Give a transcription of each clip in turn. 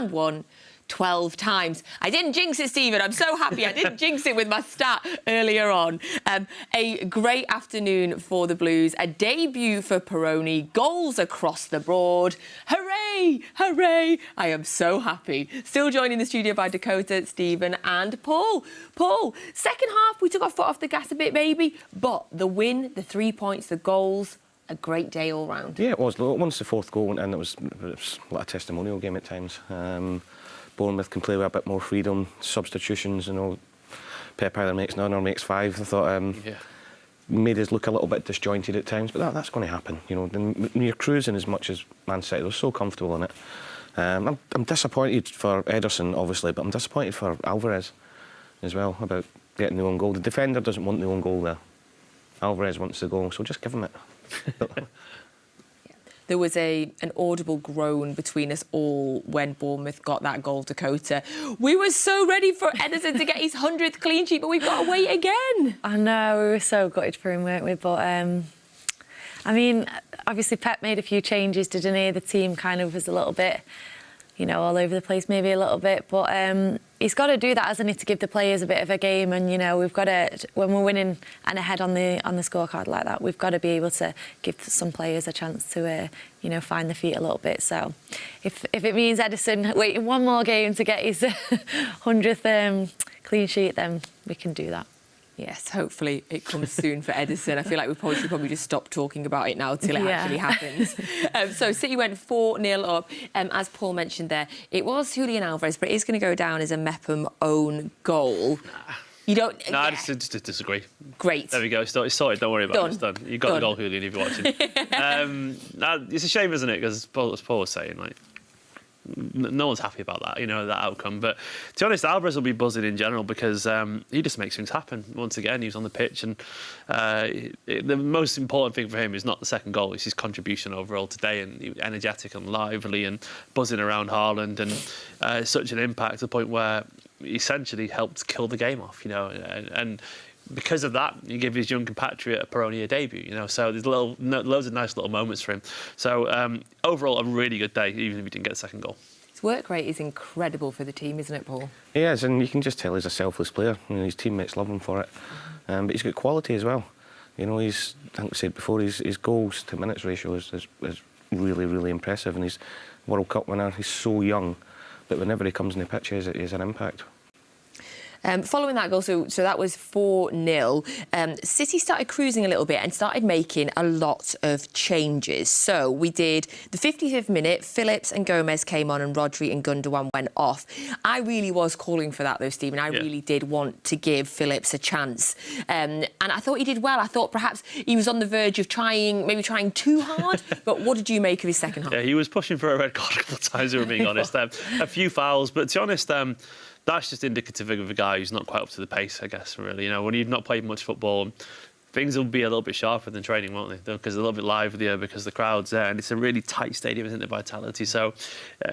won 12 times. I didn't jinx it, Stephen. I'm so happy I didn't jinx it with my stat earlier on. A great afternoon for the Blues. A debut for Peroni. Goals across the board. Hooray! Hooray! I am so happy. Still joined in the studio by Dakota, Stephen and Paul. Paul, second half, we took our foot off the gas a bit, maybe. But the win, the 3 points, the goals, a great day all round. Yeah, it was. Once the fourth goal went in, it was like a testimonial game at times. Bournemouth can play with a bit more freedom, substitutions, you know. Pep either makes none or makes five. I thought made us look a little bit disjointed at times, but that's going to happen. You know, when you're cruising as much as Man City, they're so comfortable in it. I'm disappointed for Edison, obviously, but I'm disappointed for Alvarez as well about getting the own goal. The defender doesn't want the own goal there. Alvarez wants the goal, so just give him it. There was an audible groan between us all when Bournemouth got that goal, Dakota. We were so ready for Edison to get his 100th clean sheet, but we've got to wait again. I know, we were so gutted for him, weren't we? But, I mean, obviously Pep made a few changes, didn't he? The team kind of was a little bit, you know, all over the place maybe a little bit. But he's got to do that, hasn't he, to give the players a bit of a game. And, you know, we've got to, when we're winning and ahead on the scorecard like that, we've got to be able to give some players a chance to, you know, find their feet a little bit. So if it means Edison waiting one more game to get his 100th clean sheet, then we can do that. Yes, hopefully it comes soon for Edison. I feel like we should probably just stop talking about it now till it actually happens. So City went 4-0 up. As Paul mentioned there, it was Julian Alvarez, but it is going to go down as a Mepham own goal. You don't... No, I just disagree. Great. There we go. It's sorted. Don't worry about it. It's done. You got the goal, Julian, if you're watching. It's a shame, isn't it? Because as Paul was saying, like, no one's happy about that, you know, that outcome. But to be honest, Alvarez will be buzzing in general because he just makes things happen. Once again, he was on the pitch, and the most important thing for him is not the second goal; it's his contribution overall today. And he was energetic and lively and buzzing around Haaland, and such an impact to the point where he essentially helped kill the game off, you know, and because of that, he gave his young compatriot Peroni a debut, you know. So there's loads of nice little moments for him. So overall, a really good day, even if he didn't get a second goal. His work rate is incredible for the team, isn't it, Paul? He is, and you can just tell he's a selfless player. You know, his teammates love him for it, but he's got quality as well. You know, I think we said before, his goals to minutes ratio is really, really impressive, and he's World Cup winner. He's so young, but whenever he comes in the pitch, he has an impact. Following that goal, so that was 4-0, City started cruising a little bit and started making a lot of changes. So we did the 55th minute, Phillips and Gomez came on and Rodri and Gundogan went off. I really was calling for that though, Stephen. I really did want to give Phillips a chance. And I thought he did well. I thought perhaps he was on the verge of maybe trying too hard. But what did you make of his second half? Yeah, he was pushing for a red card a couple of times, if we're being honest. A few fouls, but to be honest, that's just indicative of a guy who's not quite up to the pace, I guess, really. You know, when you've not played much football, things will be a little bit sharper than training, won't they? Because they're a little bit livelier because the crowd's there, and it's a really tight stadium, isn't it, Vitality? So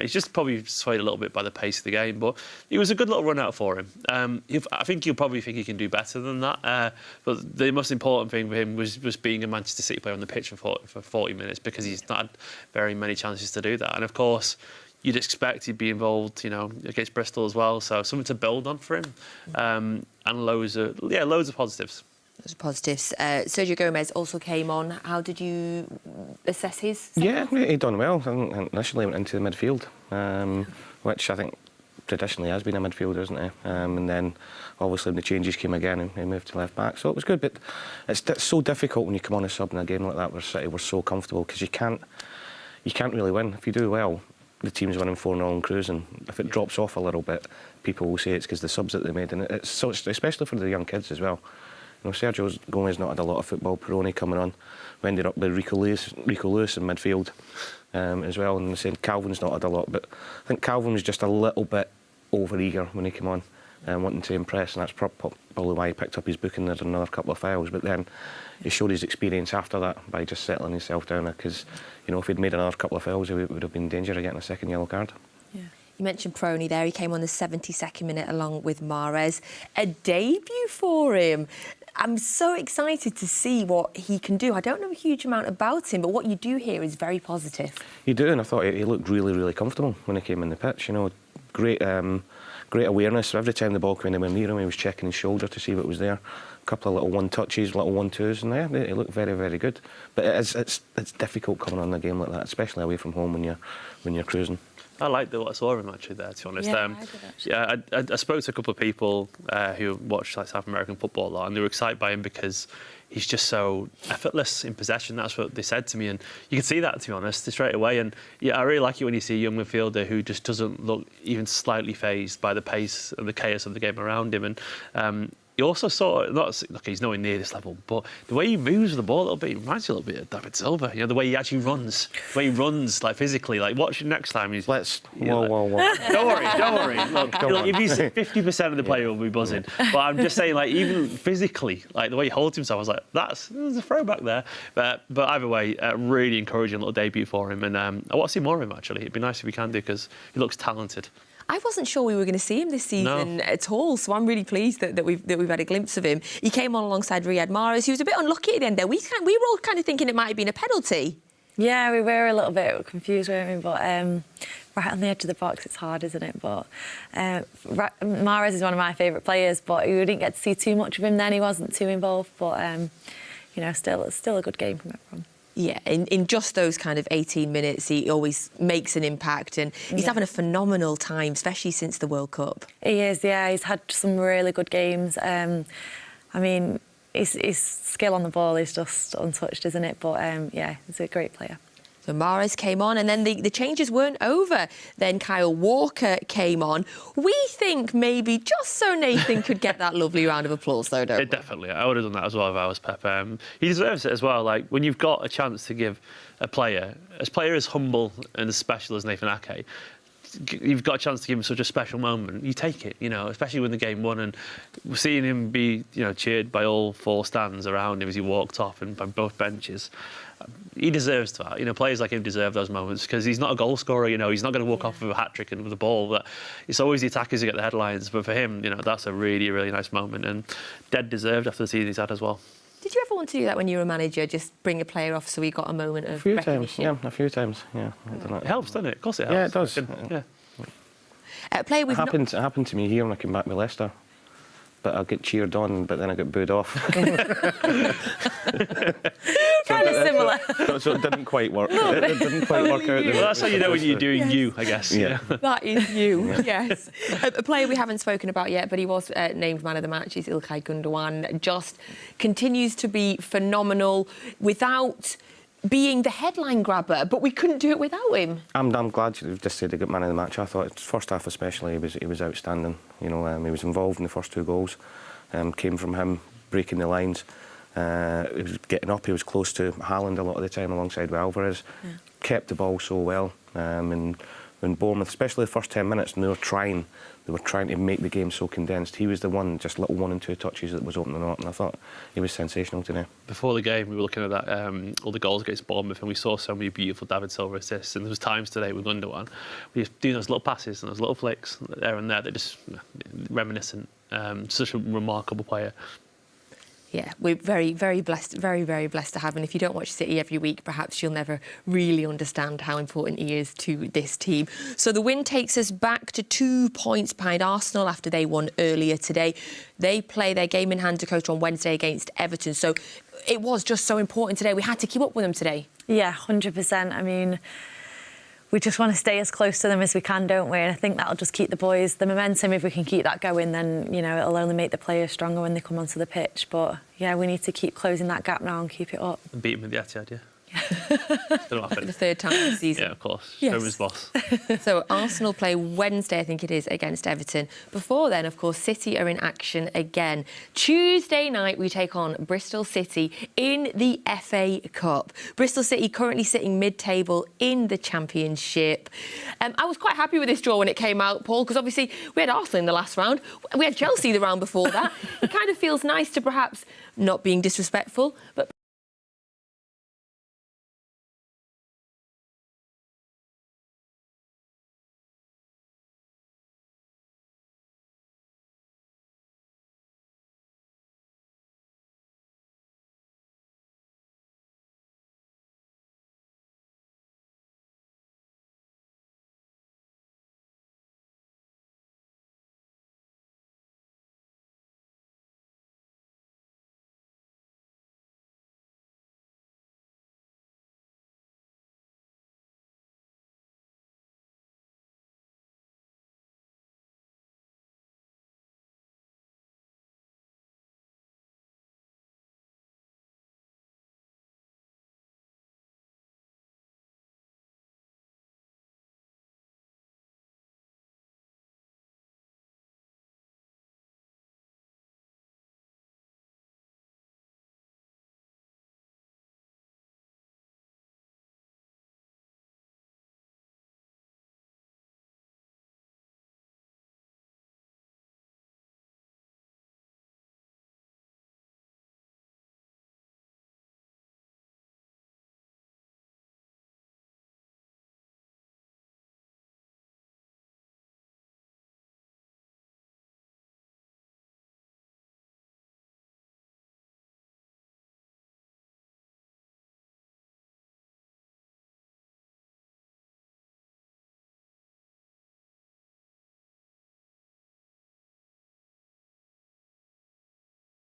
he's just probably swayed a little bit by the pace of the game, but it was a good little run out for him. I think you'll probably think he can do better than that, but the most important thing for him was being a Manchester City player on the pitch for 40 minutes, because he's not had very many chances to do that. And of course, you'd expect he'd be involved, you know, against Bristol as well. So something to build on for him, and loads of positives. Loads of positives. Sergio Gomez also came on. How did you assess his? Yeah, he done well. I think initially went into the midfield, which I think traditionally has been a midfielder, isn't he? And then obviously when the changes came again, and he moved to left back. So it was good, but it's so difficult when you come on a sub in a game like that where City were so comfortable, because you can't really win. If you do well, the team's winning 4-0 and cruising. If it drops off a little bit, people will say it's because the subs that they made, and it's so, especially for the young kids as well. You know, Sergio Gomez not had a lot of football. Peroni coming on, we ended up with Rico Lewis in midfield as well, and saying Calvin's not had a lot, but I think Calvin was just a little bit over-eager when he came on, wanting to impress, and that's probably why he picked up his book and did another couple of fouls. But then he showed his experience after that by just settling himself down, because, you know, if he'd made another couple of fouls, he would have been in danger of getting a second yellow card. Yeah. You mentioned Peroni there. He came on the 72nd minute along with Mahrez. A debut for him. I'm so excited to see what he can do. I don't know a huge amount about him, but what you do hear is very positive. You do, and I thought he looked really, really comfortable when he came in the pitch. You know, great awareness. Every time the ball came anywhere near him, he was checking his shoulder to see what was there. A couple of little one-touches, little one-twos, and yeah, he looked very, very good. But it's difficult coming on a game like that, especially away from home when you're cruising. I liked what I saw of him actually there, to be honest. Yeah, I did actually. Yeah, I spoke to a couple of people who watch like South American football a lot, and they were excited by him because he's just so effortless in possession. That's what they said to me, and you can see that, to be honest, straight away. And yeah, I really like it when you see a young midfielder who just doesn't look even slightly fazed by the pace and the chaos of the game around him. And you also saw, he's nowhere near this level, but the way he moves with the ball a little bit, it reminds you a little bit of David Silva. You know, the way he actually runs, like physically. Like, watch him next time. Whoa. Don't worry. Look, if he's 50% of the player, will be buzzing. But I'm just saying, like, even physically, like the way he holds himself, I was like, there's a throwback there. But either way, really encouraging little debut for him, and I want to see more of him. Actually, it'd be nice if we can do, because he looks talented. I wasn't sure we were going to see him this season at all, so I'm really pleased that we've had a glimpse of him. He came on alongside Riyad Mahrez. He was a bit unlucky at the end there. We were all kind of thinking it might have been a penalty. Yeah, we were a little bit confused, weren't we? But right on the edge of the box, it's hard, isn't it? But Mahrez is one of my favourite players, but we didn't get to see too much of him then. He wasn't too involved, but you know, still a good game from everyone. Yeah, in just those kind of 18 minutes, he always makes an impact, and he's having a phenomenal time, especially since the World Cup. He is, yeah. He's had some really good games. I mean, his skill on the ball is just untouched, isn't it? But yeah, he's a great player. So Mahrez came on, and then the changes weren't over. Then Kyle Walker came on. We think maybe just so Nathan could get that lovely round of applause, though, don't we? Definitely. I would have done that as well if I was Pep. He deserves it as well. Like, when you've got a chance to give a player as humble and as special as Nathan Ake, you've got a chance to give him such a special moment. You take it, you know, especially when the game won, and we're seeing him be, you know, cheered by all four stands around him as he walked off and by both benches. He deserves that. You know, players like him deserve those moments, because he's not a goal scorer. You know, he's not going to walk off with a hat trick and with the ball. But it's always the attackers who get the headlines. But for him, you know, that's a really, really nice moment, and dead deserved after the season he's had as well. Did you ever want to do that when you were a manager? Just bring a player off so he got a moment of recognition? A few times. Yeah, I've done that. It helps, doesn't it? Of course it helps. Yeah, it does. Yeah. Player we've It happened to me here when I came back with Leicester. But I get cheered on, but then I get booed off. Kind of similar. So it didn't quite work. It didn't quite work out. Well, that's how you know when you're doing you, I guess. Yeah. That is you, yes. A player we haven't spoken about yet, but he was named man of the match, is Ilkay Gundogan. Just continues to be phenomenal without being the headline grabber, but we couldn't do it without him. I'm glad you just said he got man of the match. I thought first half especially he was outstanding. You know, he was involved in the first two goals. Came from him breaking the lines. He was getting up. He was close to Haaland a lot of the time alongside with Alvarez. Yeah. Kept the ball so well. And when Bournemouth, especially the first 10 minutes, and they were trying to make the game so condensed. He was the one, just little 1 and 2 touches that was opening up, and I thought he was sensational today. Before the game, we were looking at that all the goals against Bournemouth, and we saw so many beautiful David Silva assists. And there was times today with Gundogan, we were doing those little passes and those little flicks there and there. They're just reminiscent. Such a remarkable player. Yeah, we're very, very blessed, very, very blessed to have him. And if you don't watch City every week, perhaps you'll never really understand how important he is to this team. So the win takes us back to 2 points behind Arsenal after they won earlier today. They play their game in hand, Dakota, on Wednesday against Everton. So it was just so important today. We had to keep up with them today. Yeah, 100%. I mean, we just want to stay as close to them as we can, don't we? And I think that'll just keep the boys, the momentum. If we can keep that going, then, you know, it'll only make the players stronger when they come onto the pitch. But, yeah, we need to keep closing that gap now and keep it up. And beat them with the Etihad, yeah. For the third time this season. Yeah, of course. Yes. Show his boss. So Arsenal play Wednesday, I think it is, against Everton. Before then, of course, City are in action again. Tuesday night, we take on Bristol City in the FA Cup. Bristol City currently sitting mid-table in the Championship. I was quite happy with this draw when it came out, Paul, because obviously we had Arsenal in the last round. We had Chelsea the round before that. It kind of feels nice to perhaps, not being disrespectful, but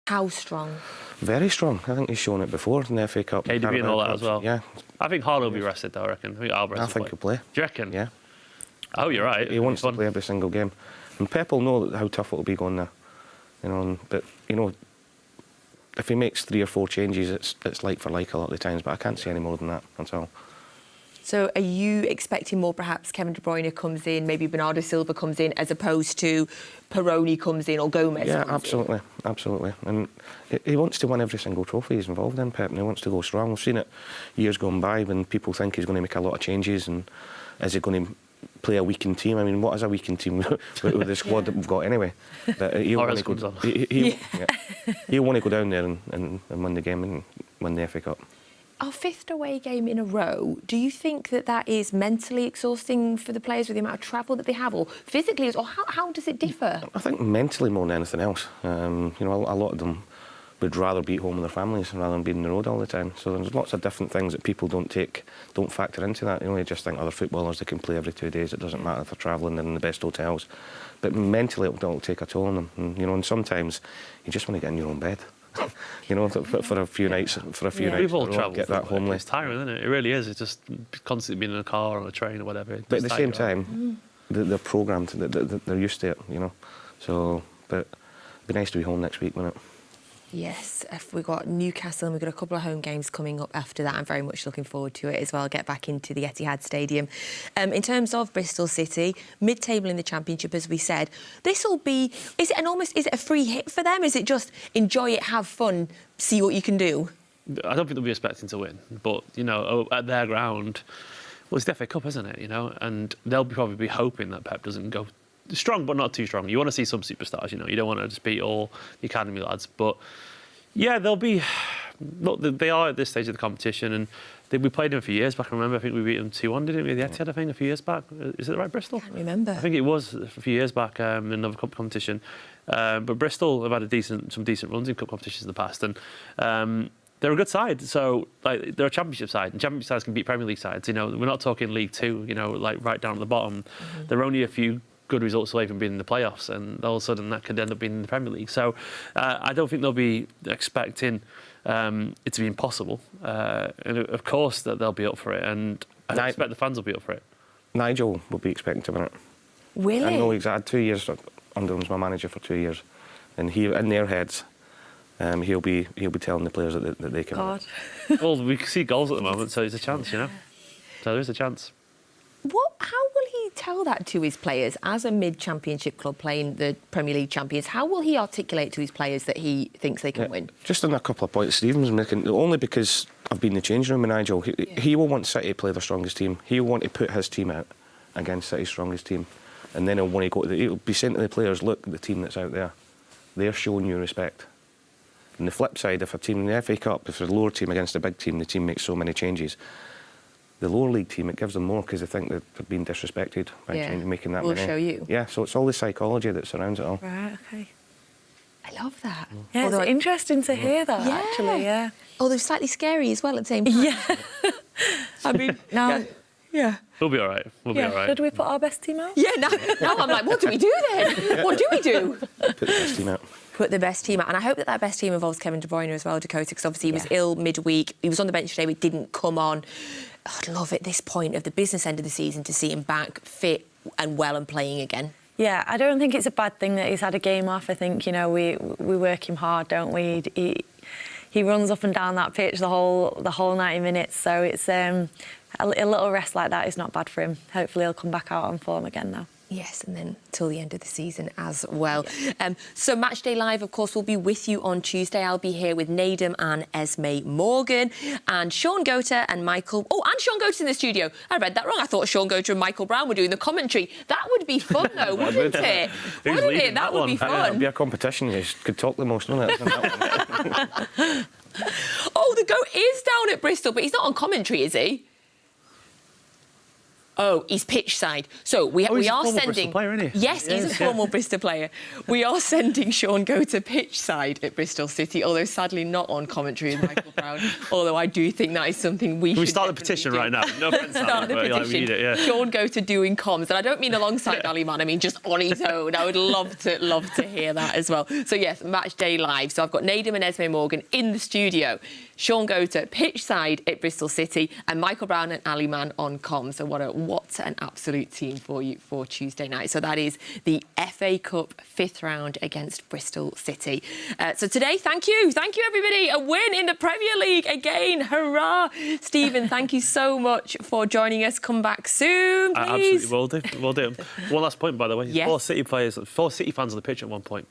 How strong? Very strong. I think he's shown it before in the FA Cup. KDB and all that as well. Yeah. I think Haaland will be rested though, I reckon. I think Alvarez I think he'll play. Do you reckon? Yeah. Oh, you're right. He wants to play every single game. And Pep will know how tough it will be going there. But, if he makes 3 or 4 changes, it's like for like a lot of the times, but I can't see any more than that, that's all. So are you expecting more perhaps Kevin De Bruyne comes in, maybe Bernardo Silva comes in, as opposed to Peroni comes in or Gomez Yeah, comes in? absolutely. And he wants to win every single trophy he's involved in, Pep, and he wants to go strong. We've seen it years gone by when people think he's going to make a lot of changes, and is he going to play a weakened team? I mean, what is a weakened team with the squad that we've got anyway? But he'll want to go down there and win the game and win the FA Cup. Our 5th away game in a row, do you think that is mentally exhausting for the players with the amount of travel that they have, or physically, or how does it differ? I think mentally more than anything else. A lot of them would rather be at home with their families rather than being on the road all the time. So there's lots of different things that people don't factor into that. They just think other footballers, they can play every 2 days. It doesn't matter if they're travelling, they're in the best hotels. But mentally, it'll take a toll on them. And sometimes you just want to get in your own bed. For a few nights, We've all travelled. Get that homely. It's tiring, isn't it? It really is. It's just constantly being in a car or a train or whatever. But at the same time, they're programmed. They're used to it, So, but it'd be nice to be home next week, wouldn't it? Yes, we've got Newcastle and we've got a couple of home games coming up after that. I'm very much looking forward to it as well. Get back into the Etihad Stadium. In terms of Bristol City, mid-table in the Championship, as we said, this will be... Is it a free hit for them? Is it just enjoy it, have fun, see what you can do? I don't think they'll be expecting to win, but, at their ground, well, it's the FA Cup, isn't it, And they'll probably be hoping that Pep doesn't go strong, but not too strong. You want to see some superstars, You don't want to just beat all the academy lads. But, yeah, they'll be... Look, they are at this stage of the competition, and we played them a few years back. I remember, I think we beat them 2-1, didn't we? The Etihad, I think, a few years back. Is it right, Bristol? I can't remember. I think it was a few years back in another cup competition. But Bristol have had some decent runs in cup competitions in the past, and they're a good side. So, they're a Championship side, and Championship sides can beat Premier League sides. We're not talking League Two, right down at the bottom. Mm-hmm. They're only a few good results away from being in the playoffs, and all of a sudden that could end up being in the Premier League. So I don't think they'll be expecting it to be impossible. And of course that they'll be up for it, and I expect the fans will be up for it. Nigel will be expecting to win it. Really? I know he's had 2 years under him as my manager for 2 years, and he in their heads he'll be telling the players that they can win it. Well, we can see goals at the moment, so there's a chance, So there is a chance. How will he tell that to his players as a mid-Championship club playing the Premier League champions? How will he articulate to his players that he thinks they can win? Just on a couple of points Stephen's making, only because I've been in the changing room with Nigel, he will want City to play their strongest team. He'll want to put his team out against City's strongest team, and then he'll want to go. He'll be saying to the players, "Look, the team that's out there, they're showing you respect." And the flip side, if a team in the FA Cup, if there's a lower team against a big team, the team makes so many changes. The lower league team, it gives them more because they think that they're being disrespected by making that we'll many. show you. Yeah, so it's all the psychology that surrounds it all. Right, okay. I love that. Yeah, Although it's interesting to hear that, Yeah. actually, yeah. Although slightly scary as well at the same time. Yeah. I mean, Now, yeah. We'll be all right. We'll be all right. should we put our best team out? Yeah, now I'm like, what do we do then? What do we do? Put the best team out. Put the best team out. And I hope that best team involves Kevin De Bruyne as well, Dakota, because obviously he was ill midweek. He was on the bench today, but didn't come on. I'd love at this point of the business end of the season to see him back fit and well and playing again. Yeah, I don't think it's a bad thing that he's had a game off. I think, we work him hard, don't we? He runs up and down that pitch the whole 90 minutes. So it's a little rest like that is not bad for him. Hopefully he'll come back out on form again now. Yes, and then till the end of the season as well. So Matchday Live, of course, will be with you on Tuesday. I'll be here with Nadem and Esme Morgan and Sean Gota and Michael... Oh, and Sean Gota's in the studio. I read that wrong. I thought Sean Gota and Michael Brown were doing the commentary. That would be fun, though, wouldn't it? Who's Wouldn't leading it? that That would be one? fun. It'll be a competition. You could talk the most, wouldn't it? Oh, the GOAT is down at Bristol, but he's not on commentary, is he? Oh, he's pitch side. So we he's are a former sending. Bristol player, isn't he? Yes, he's a former Bristol player. We are sending Sean Go to pitch side at Bristol City, although sadly not on commentary with Michael Brown. Although I do think that is something we should. We start the definitely petition do. right now. No offense, Start Ali, the but, like, we petition. need it, yeah. Sean Go to doing comms, and I don't mean alongside Ali Man. I mean just on his own. I would love to hear that as well. So yes, match day live. So I've got Nadem and Esme Morgan in the studio. Sean Go to pitch side at Bristol City, and Michael Brown and Ali Man on comms. So what an absolute team for you for Tuesday night. So that is the FA Cup 5th round against Bristol City. So today, thank you everybody. A win in the Premier League again. Hurrah! Stephen, thank you so much for joining us. Come back soon, please. Absolutely will do. One last point, by the way. Yes. 4 City fans on the pitch at one point.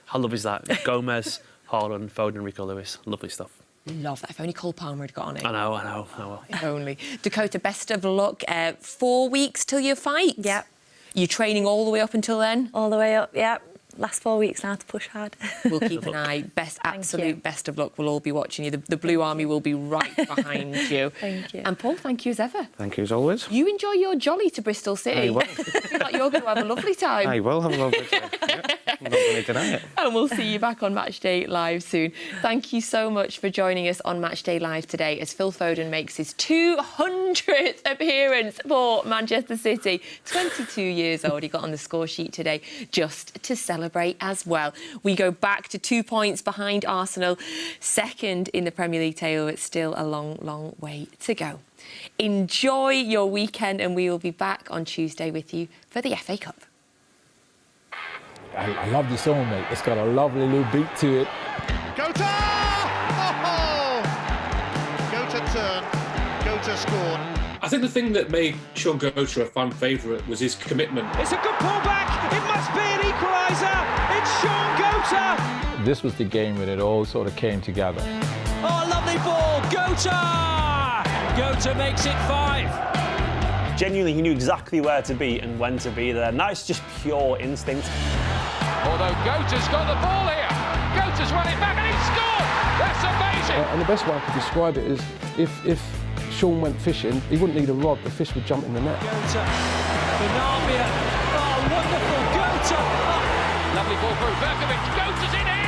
How lovely is that? Gomez, Haaland, Foden, Rico Lewis. Lovely stuff. Love that. If only Cole Palmer had got on it. I know. If only. Dakota, best of luck. 4 weeks till your fight. Yep. You're training all the way up until then? All the way up, yep. Last 4 weeks now to push hard. We'll keep an eye. Absolute best of luck. We'll all be watching you. The Blue Army will be right behind you. Thank you. And Paul, thank you as ever. Thank you as always. You enjoy your jolly to Bristol City. I will. I feel like you're going to have a lovely time. I will have a lovely time. Yeah, I'm not going to deny it. And we'll see you back on Matchday Live soon. Thank you so much for joining us on Matchday Live today as Phil Foden makes his 200th appearance for Manchester City. 22 years old. He got on the score sheet today just to celebrate as well. We go back to 2 points behind Arsenal, second in the Premier League table, but still a long, long way to go. Enjoy your weekend, and we will be back on Tuesday with you for the FA Cup. I love the song, mate. It's got a lovely little beat to it. Gota! Oh! Gota turn, Gota scored. I think the thing that made Sean Gota a fan favourite was his commitment. It's a good pullback. It must be an equaliser. It's Sean Gota. This was the game when it all sort of came together. Oh, lovely ball. Gota. Gota makes it 5. Genuinely, he knew exactly where to be and when to be there. And that's just pure instinct. Although Gota's got the ball here. Gota's run it back and he scored. That's amazing. And the best way I could describe it is if Sean went fishing, he wouldn't need a rod, the fish would jump in the net. Gota. Benamia. Oh, wonderful. Gota. Oh. Lovely ball through. Berkovic. Gota's in here.